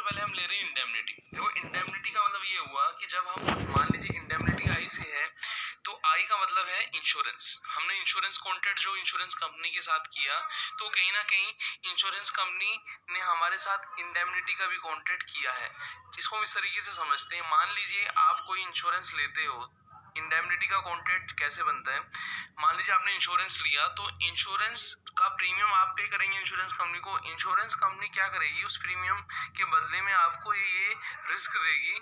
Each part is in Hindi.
पहले हम ले रहे हैं इंडेमनिटी। देखो इंडेमनिटी का मतलब ये हुआ कि जब हम मान लीजिए इंडेमनिटी आई से है तो आई का मतलब है इंश्योरेंस। हमने इंश्योरेंस कॉन्ट्रैक्ट जो इंश्योरेंस कंपनी के साथ किया तो कहीं ना कहीं इंश्योरेंस कंपनी ने हमारे साथ इंडेमनिटी का भी कॉन्ट्रैक्ट किया है। इसको हम इस तरीके से समझते हैं, मान लीजिए आप कोई इंश्योरेंस लेते हो, इंडेमनिटी का कॉन्ट्रैक्ट कैसे बनता है, मान लीजिए आपने इंश्योरेंस लिया तो इंश्योरेंस का प्रीमियम आप पे करेंगे इंश्योरेंस कंपनी को। इंश्योरेंस कंपनी क्या करेगी, उस प्रीमियम के बदले में आपको ये रिस्क देगी,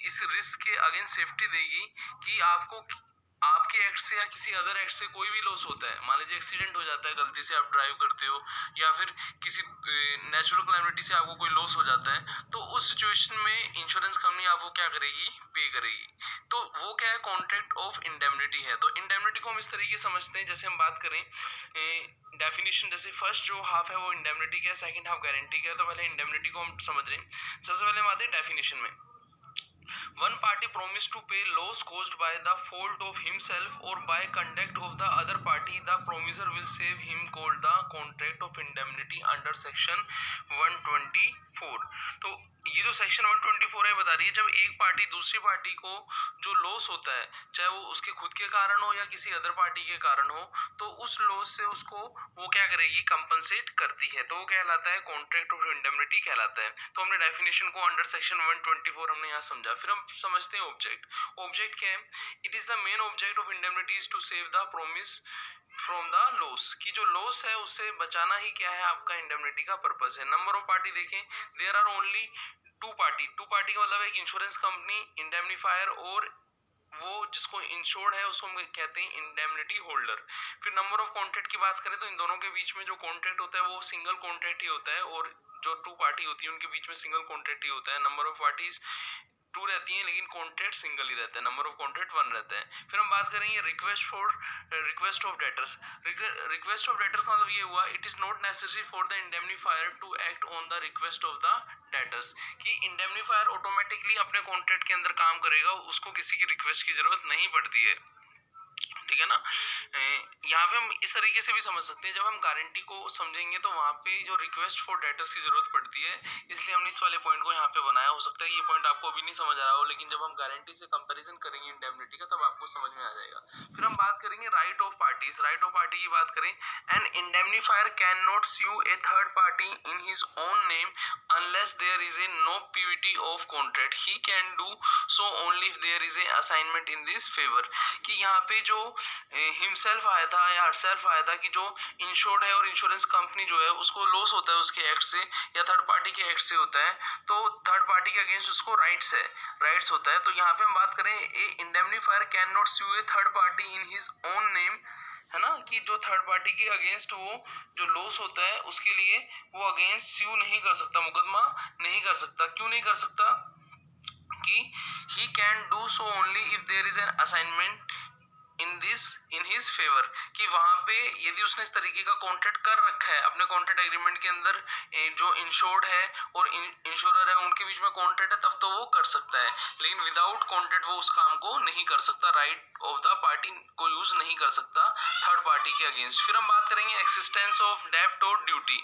इस रिस्क के अगेंस्ट सेफ्टी देगी कि आपको आपके एक्ट से या किसी अदर एक्ट से कोई भी लॉस होता है, मान लीजिए एक्सीडेंट हो जाता है, गलती से आप ड्राइव करते हो या फिर किसी नेचुरल कैलामिटी से आपको कोई लॉस हो जाता है, तो उस सिचुएशन में इंश्योरेंस कंपनी आपको क्या करेगी, पे करेगी। तो वो क्या है, कॉन्ट्रैक्ट ऑफ इंडेमनिटी है। तो इंडेमनिटी को हम इस तरीके समझते हैं, जैसे हम बात करें डेफिनेशन, जैसे फर्स्ट जो हाफ है वो इंडेमनिटी का है, सेकंड हाफ गारंटी का है। तो पहले इंडेमनिटी को हम समझ रहे हैं। सबसे पहले हम आते हैं डेफिनेशन में। One party promised to pay loss caused by the fault of himself or by conduct of the other party. The promiser will save him called the contract of indemnity under section 124। तो ये जो सेक्शन 124 है बता रही है, जब एक पार्टी दूसरी पार्टी को जो लॉस होता है, चाहे वो उसके खुद के कारण हो या किसी अदर पार्टी के कारण हो, तो उस लॉस से उसको वो क्या करेगी, कंपनसेट करती है। तो वो कहलाता है कॉन्ट्रैक्ट ऑफ इंडेमनिटी कहलाता है। तो हमने डेफिनेशन को अंडर सेक्शन 124 हमने यहाँ समझा। फिर हम समझते हैं ऑब्जेक्ट। ऑब्जेक्ट क्या है, it is the main object of indemnity is to save the promise from the loss, की जो लॉस है उससे बचाना ही क्या है आपका इंडेमनिटी का पर्पस है। नंबर ऑफ पार्टी देखें, there are only two party. Two party का मतलब एक इंश्योरेंस कंपनी, इंडेमनीफायर और वो जिसको इंश्योर्ड है उसको हम कहते हैं इंडेमनिटी होल्डर। फिर नंबर ऑफ कॉन्ट्रैक्ट की बात करें तो इन दोनों के बीच में जो कॉन्ट्रैक्ट होता है वो सिंगल कॉन्ट्रैक्ट ही होता है, और जो टू पार्टी होती है उनके बीच में सिंगल कॉन्ट्रैक्ट ही होता है। नंबर ऑफ पार्टीज टू रहती हैं लेकिन कॉन्ट्रैक्ट सिंगल ही रहता है, नंबर ऑफ कॉन्ट्रैक्ट 1 रहता है। फिर हम बात करेंगे request of debtors. Request of debtors का मतलब ये हुआ, it is not necessary for the indemnifier to act on the request of the debtors, कि इंडेमनीफायर ऑटोमेटिकली अपने कॉन्ट्रैक्ट के अंदर काम करेगा, उसको किसी की रिक्वेस्ट की जरूरत नहीं पड़ती है। ठीक है ना। यहाँ पे हम इस तरीके से भी समझ सकते हैं, जब हम गारंटी को समझेंगे तो वहां पे जो रिक्वेस्ट फॉर डेटर्स की जरूरत पड़ती है, इसलिए हमने इस वाले पॉइंट को यहाँ पे बनाया। हो सकता है ये पॉइंट आपको अभी नहीं समझ आ रहा हो, लेकिन जब हम गारंटी से कंपैरिजन करेंगे इंडेमनिटी का तब आपको समझ में आ जाएगा। फिर हम बात करेंगे right of parties. Right of party की बात करें, an indemnifier can not sue a third party in his own name unless there is a no purity of contract, he can do so only if there is a assignment in this favour. कि यहाँ पे जो हिमसेल्फ आया था या हरसेल्फ आया था कि जो इंश्योर्ड है और इंश्योरेंस कंपनी जो है उसको लॉस होता है उसके एक्ट से या थर्ड पार्टी के एक्ट से होता है, तो थर्ड पार्टी के अगेंस्ट उसको राइट्स होता है। तो यहाँ पे हम बात करें, a indemnifier can not sue a third party in his own name, है ना, कि जो थर्ड पार्टी के अगेंस्ट वो जो लॉस होता है उसके लिए वो अगेंस्ट स्यू नहीं कर सकता, मुकदमा नहीं कर सकता। क्यों नहीं कर सकता, कि he can do so only if there is an assignment in his favor, कि वहां पे यदि उसने इस तरीके का कॉन्ट्रैक्ट कर रखा है अपने कॉन्ट्रैक्ट एग्रीमेंट के अंदर, जो इंश्योर्ड है और इंश्योरर है उनके बीच में कॉन्ट्रैक्ट है, तब तो वो कर सकता है, लेकिन विदाउट कॉन्ट्रैक्ट वो उस काम को नहीं कर सकता, राइट ऑफ द पार्टी को यूज नहीं कर सकता थर्ड पार्टी के अगेंस्ट। फिर हम बात करेंगे एक्सिस्टेंस ऑफ डेब्ट और duty.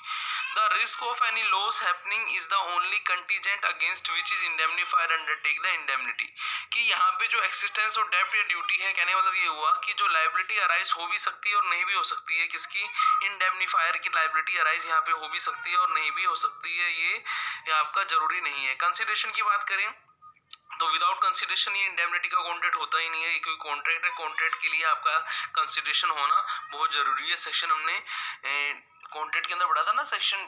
The risk of any loss happening is the only contingent against which is indemnifier undertake the indemnity, कि यहाँ पे जो एक्सिस्टेंस ऑफ डेब्ट या ड्यूटी है, कहने मतलब ये हुआ कि जो लायबिलिटी अराइज हो भी सकती है और नहीं भी हो सकती है, किसकी, इंडेमनीफायर की लायबिलिटी अराइज यहाँ पे हो भी सकती है और नहीं भी हो सकती है, ये आपका जरूरी नहीं है। कंसिडरेशन की बात करें तो विदाउट कंसिडरेशन ये इंडेमनिटी का कॉन्ट्रैक्ट होता ही नहीं है, क्योंकि कॉन्ट्रैक्ट है, कॉन्ट्रैक्ट के लिए आपका कंसिडरेशन होना बहुत जरूरी है। सेक्शन हमने कॉन्ट्रैक्ट के अंदर पढ़ा था ना, सेक्शन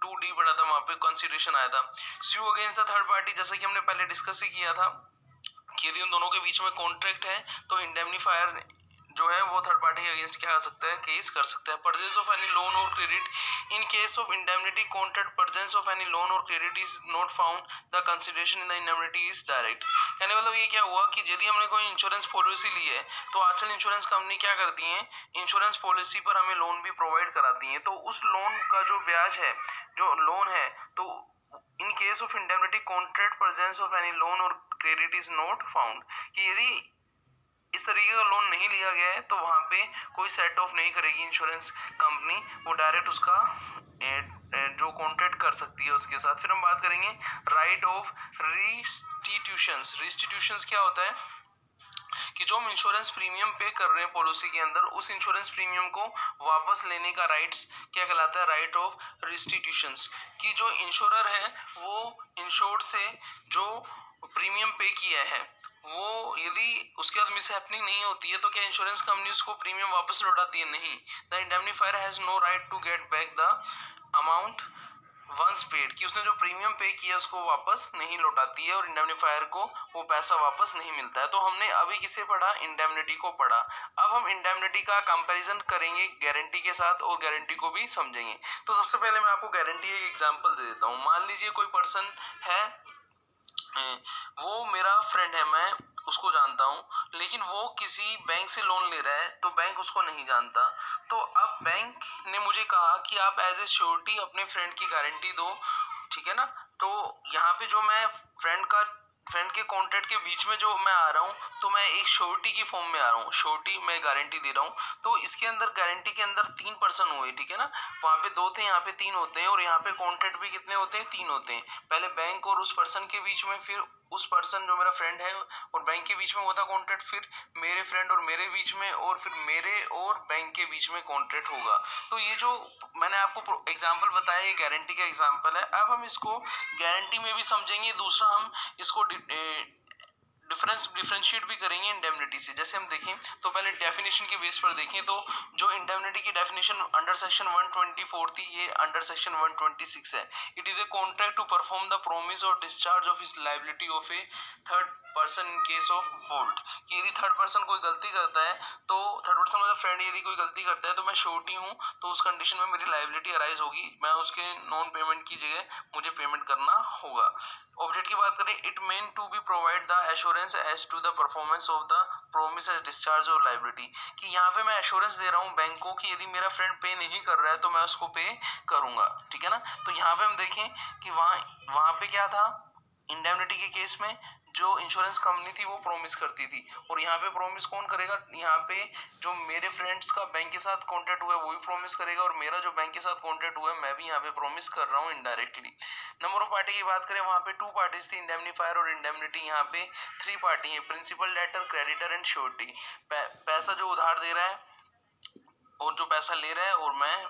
2D पढ़ा था, वहां पे कंसिडरेशन आया था। स्यू अगेंस्ट द थर्ड पार्टी, जैसे कि हमने पहले डिस्कस ही किया था कि यदि उन दोनों के बीच में कॉन्ट्रैक्ट है तो इंडेमनीफायर जो है वो थर्ड पार्टी के अगेंस्ट क्या कर सकता है, केस कर सकता है। परचेज ऑफ एनी लोन और credit, in case of indemnity contract purchase of any loan और credit is not found, the consideration in the indemnity is direct. यानी मतलब ये क्या हुआ कि यदि हमने कोई इंश्योरेंस पॉलिसी ली है तो आजकल इंश्योरेंस कंपनी क्या करती है, इंश्योरेंस पॉलिसी पर हमें लोन भी प्रोवाइड कराती है, तो उस लोन का जो ब्याज है, जो लोन है, तो इन case of indemnity contract presence of any loan और क्रेडिट इज नॉट फाउंड, कि यदि इस तरीके का लोन नहीं लिया गया है तो वहां पे कोई सेट ऑफ नहीं करेगी इंश्योरेंस कंपनी, वो डायरेक्ट उसका जो कॉन्ट्रैक्ट कर सकती है उसके साथ। फिर हम बात करेंगे राइट ऑफ रिस्टिट्यूशंस। रिस्टिट्यूशंस क्या होता है कि जो हम इंश्योरेंस प्रीमियम पे कर रहे हैं पॉलिसी के अंदर, उस इंश्योरेंस प्रीमियम को वापस लेने का राइट्स क्या कहलाता है, राइट ऑफ रिस्टिट्यूशंस। कि जो इंश्योरर है वो इंश्योर्ड से जो प्रीमियम पे किया है वो यदि उसके बाद मिस हैपनिंग नहीं होती है तो क्या इंश्योरेंस कंपनी उसको प्रीमियम वापस लौटाती है? नहीं। The indemnifier has no right to get back the amount once paid. कि उसने जो प्रीमियम पे किया उसको वापस नहीं लौटाती है और इंडेमनिफायर को वो पैसा वापस नहीं मिलता है। तो हमने अभी किसे पढ़ा, इंडेमनिटी को पढ़ा। अब हम इंडेमनिटी का कंपैरिजन करेंगे गारंटी के साथ और गारंटी को भी समझेंगे। तो सबसे पहले मैं आपको गारंटी एक एग्जांपल दे देता हूँ। मान लीजिए कोई पर्सन है, वो मेरा फ्रेंड है, मैं उसको जानता हूँ, लेकिन वो किसी बैंक से लोन ले रहा है तो बैंक उसको नहीं जानता। तो अब बैंक ने मुझे कहा कि आप एज ए श्योरिटी अपने फ्रेंड की गारंटी दो, ठीक है ना। तो यहाँ पे जो मैं फ्रेंड के कॉन्ट्रैक्ट के बीच में जो मैं आ रहा हूँ, तो मैं एक श्योरिटी की फॉर्म में आ रहा हूँ, श्योरिटी मैं गारंटी दे रहा हूँ। तो इसके अंदर गारंटी के अंदर 3 पर्सन हुए, ठीक है ना। वहां पे 2 थे, यहाँ पे 3 होते हैं, और यहाँ पे कॉन्ट्रैक्ट भी कितने होते हैं, 3 होते हैं। पहले बैंक और उस पर्सन के बीच में, फिर उस पर्सन जो मेरा फ्रेंड है और बैंक के बीच में होता कॉन्ट्रैक्ट, फिर मेरे फ्रेंड और मेरे बीच में, और फिर मेरे और बैंक के बीच में कॉन्ट्रैक्ट होगा। तो ये जो मैंने आपको एग्जांपल बताया ये गारंटी का एग्जांपल है। अब हम इसको गारंटी में भी समझेंगे, दूसरा हम इसको डिफरेंशिएट भी करेंगे इंडेमनिटी से। जैसे हम देखें तो पहले डेफिनेशन के बेस पर देखें तो जो इंडेमनिटी की डेफिनेशन अंडर सेक्शन 124 थी, ये अंडर सेक्शन 126 है। It is a contract to perform the promise और discharge of his liability of a third person in case of fault. कि यदि थर्ड पर्सन कोई गलती करता है, तो थर्ड पर्सन मतलब फ्रेंड यदि कोई गलती करता है तो मैं श्योरिटी हूँ, तो उस कंडीशन में मेरी लायबिलिटी अराइज होगी, मैं उसके नॉन पेमेंट की जगह मुझे पेमेंट करना होगा। ऑब्जेक्ट की बात करें, it mean to be provide the assurance as to the performance of the promise as discharge और लायबिलिटी। कि यहाँ पे मैं एश्योरेंस दे रहा हूँ बैंक को कि यदि मेरा फ्रेंड पे नहीं कर रहा है तो मैं उसको पे करूंगा, ठीक है ना। तो यहाँ पे हम देखें कि वहां पे क्या था, इंडेमनिटी के केस में जो इंश्योरेंस कंपनी थी वो प्रॉमिस करती थी, और यहाँ पे प्रॉमिस कौन करेगा, यहाँ पे जो मेरे फ्रेंड्स का बैंक के साथ कॉन्ट्रैक्ट हुआ है वो भी प्रॉमिस करेगा, और मेरा जो बैंक के साथ कॉन्ट्रैक्ट हुआ है मैं भी यहाँ पे प्रॉमिस कर रहा हूँ इनडायरेक्टली। नंबर ऑफ पार्टी की बात करें, वहां पे 2 पार्टीज थी, इंडेमनिफायर और इंडेमनिटी। यहाँ पे 3 पार्टी है, principal, debtor, creditor and surety. पैसा जो उधार दे रहा है और जो पैसा ले रहा है, और मैं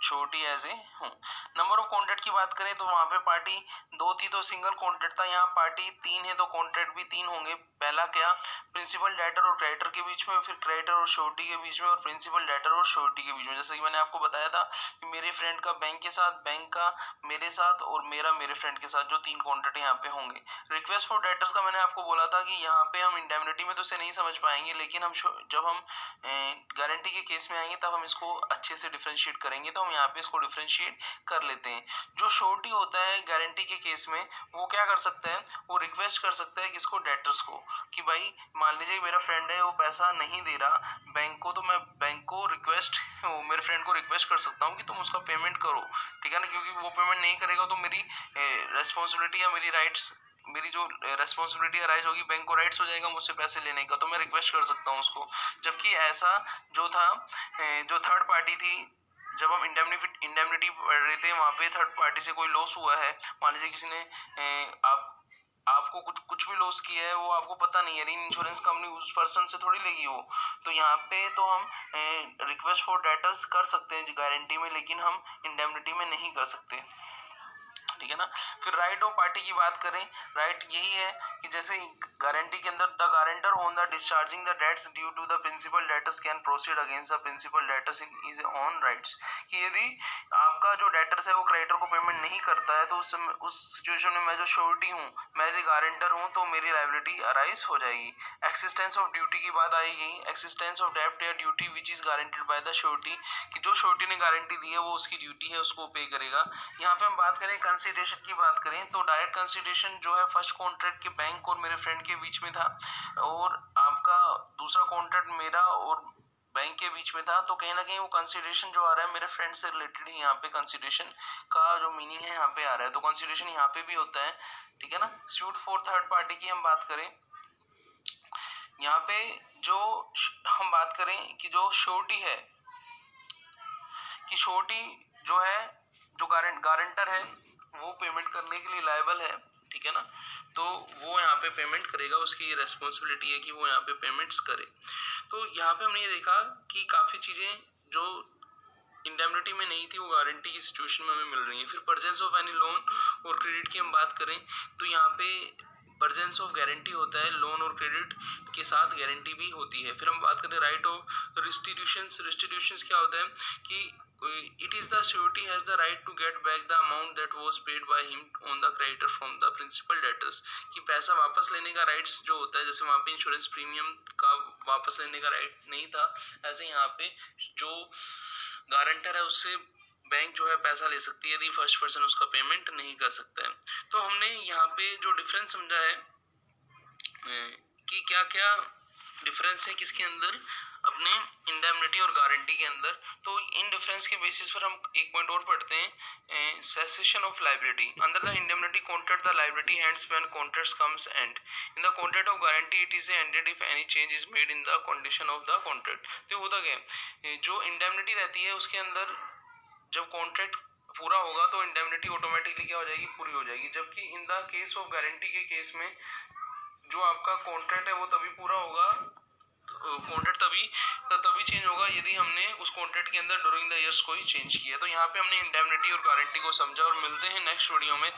छोटी एज ए हूँ। नंबर ऑफ कॉन्ट्रैक्ट की बात करें तो वहां पे पार्टी 2 थी तो सिंगल कॉन्ट्रैक्ट था, यहाँ पार्टी 3 है तो कॉन्ट्रैक्ट भी 3 होंगे। पहला क्या, प्रिंसिपल, डेटर और क्रेडिटर के बीच में, फिर क्रेडिटर और श्योरिटी के बीच में, और प्रिंसिपल, डेटर और श्योरिटी के बीच में। जैसे कि मैंने आपको बताया था कि मेरे फ्रेंड का बैंक के साथ, बैंक का मेरे साथ, और मेरा मेरे फ्रेंड के साथ, जो 3 कॉन्ट्रैक्ट यहाँ पे होंगे। रिक्वेस्ट फॉर डेटर्स का मैंने आपको बोला था कि यहाँ पे हम इंडेमनिटी में तो इसे नहीं समझ पाएंगे, लेकिन हम जब हम गारंटी के केस में आएंगे तब हम इसको अच्छे से डिफरेंशिएट करेंगे। तो हम यहाँ पे इसको डिफरेंशिएट कर लेते हैं। जो श्योरिटी होता है गारंटी के केस में, वो क्या कर सकता है, वो रिक्वेस्ट कर सकता है किसको, डेटर्स को, कि भाई मान लीजिए मेरा फ्रेंड है वो पैसा नहीं दे रहा बैंक को, तो मैं बैंक को मेरे फ्रेंड को रिक्वेस्ट कर सकता हूँ कि तुम उसका पेमेंट करो, ठीक है ना। क्योंकि वो पेमेंट नहीं करेगा तो मेरी रेस्पॉन्सिबिलिटी या मेरी जो रेस्पॉन्सिबिलिटी अराइज होगी, बैंक को राइट्स हो जाएगा मुझसे पैसे लेने का, तो मैं रिक्वेस्ट कर सकता हूँ उसको। जबकि ऐसा जो था, जो थर्ड पार्टी थी, जब हम इंडेमनिटी पढ़ रहे थे, वहां पे थर्ड पार्टी से कोई लॉस हुआ है, मान लीजिए किसी ने आपको कुछ भी लॉस किया है, वो आपको पता नहीं है, इंश्योरेंस कंपनी उस पर्सन से थोड़ी लेगी वो। तो यहाँ पे तो हम रिक्वेस्ट फॉर डेटर्स कर सकते हैं गारंटी में, लेकिन हम इंडेमनिटी में नहीं कर सकते, ठीक है ना। फिर राइट ऑफ पार्टी की बात करें, राइट यही है कि जैसे गारंटी के अंदर the guarantor on the discharging the debts due to the principal debtors can proceed against the principal debtors in his own rights. कि यदि आपका जो डेटर्स है वो क्रेडिटर को पेमेंट नहीं करता है, तो उस सिचुएशन में मैं जो श्योरिटी हूँ, मैं एज ए गारंटर हूँ, तो मेरी लायबिलिटी अराइज हो जाएगी। एक्सिस्टेंस ऑफ ड्यूटी की बात आएगी, एक्सिस्टेंस ऑफ डेब्ट या duty which is guaranteed by the surety. कि जो श्योरिटी ने गारंटी दी है वो उसकी ड्यूटी है, उसको पे करेगा। यहाँ पे हम बात करें कंसीडरेशन की बात करें तो डायरेक्ट कंसीडरेशन जो है फर्स्ट कॉन्ट्रैक्ट के बैंक और मेरे फ्रेंड के बीच में था, और आपका दूसरा कॉन्ट्रैक्ट मेरा और बैंक के बीच में था। तो कहीं ना कहीं वो कंसीडरेशन जो आ रहा है मेरे फ्रेंड से रिलेटेड ही, यहाँ पे कंसीडरेशन का जो मीनिंग है यहाँ पे आ रहा है, तो कंसीडरेशन यहाँ पे भी होता है, ठीक है ना। सूट फॉर थर्ड पार्टी की हम बात करें, यहाँ पे जो हम बात करें कि जो श्योरिटी है, कि श्योरिटी जो है जो गारंटर है वो पेमेंट करने के लिए लायबल है, ठीक है ना, तो वो यहाँ पे पेमेंट करेगा, उसकी रेस्पॉन्सिबिलिटी है कि वो यहाँ पे पेमेंट्स करे। तो यहाँ पे हमने ये देखा कि काफी चीजें जो इंडेमनिटी में नहीं थी वो गारंटी की सिचुएशन में हमें मिल रही है। फिर प्रेजेंस ऑफ एनी लोन और क्रेडिट की हम बात करें तो यहाँ पे प्रेजेंस ऑफ गारंटी होता है, लोन और क्रेडिट के साथ गारंटी भी होती है। फिर हम बात करें राइट ऑफ रिस्टिट्यूशंस क्या होता है कि it is the surety has the right to get back the amount that was paid by him on the creditor from the principal debtors, कि पैसा वापस लेने का राइट्स जो होता है, जैसे वहाँ पे इंश्योरेंस प्रीमियम का वापस लेने का राइट नहीं था, ऐसे यहाँ पे जो गारंटर है उससे बैंक जो है पैसा ले सकती है यदि फर्स्ट पर्सन उसका पेमेंट नहीं कर सकता है। तो हमने यहाँ पे जो डिफरेंस समझा है कि क्या क्या डिफरेंस है किसके अंदर, अपने इंडेमनिटी और गारंटी के अंदर। तो इन डिफरेंस के बेसिस पर हम एक पॉइंट और पढ़ते हैं, cessation of liability. Under the indemnity contract the liability ends when contract comes and in the contract of guarantee it is ended if any change is made in the condition of the contract. तो होता क्या है, जो इंडेमनिटी रहती है उसके अंदर जब कॉन्ट्रैक्ट पूरा होगा तो इंडेमनिटी ऑटोमेटिकली क्या हो जाएगी, पूरी हो जाएगी। जबकि in the case of guarantee के केस में जो आपका कॉन्ट्रैक्ट है वो तभी पूरा होगा, कॉन्ट्रैक्ट तभी चेंज होगा यदि हमने उस कॉन्ट्रैक्ट के अंदर ड्यूरिंग द इयर्स कोई चेंज किया। तो यहाँ पे हमने इंडेमनिटी और गारंटी को समझा और मिलते हैं नेक्स्ट वीडियो में।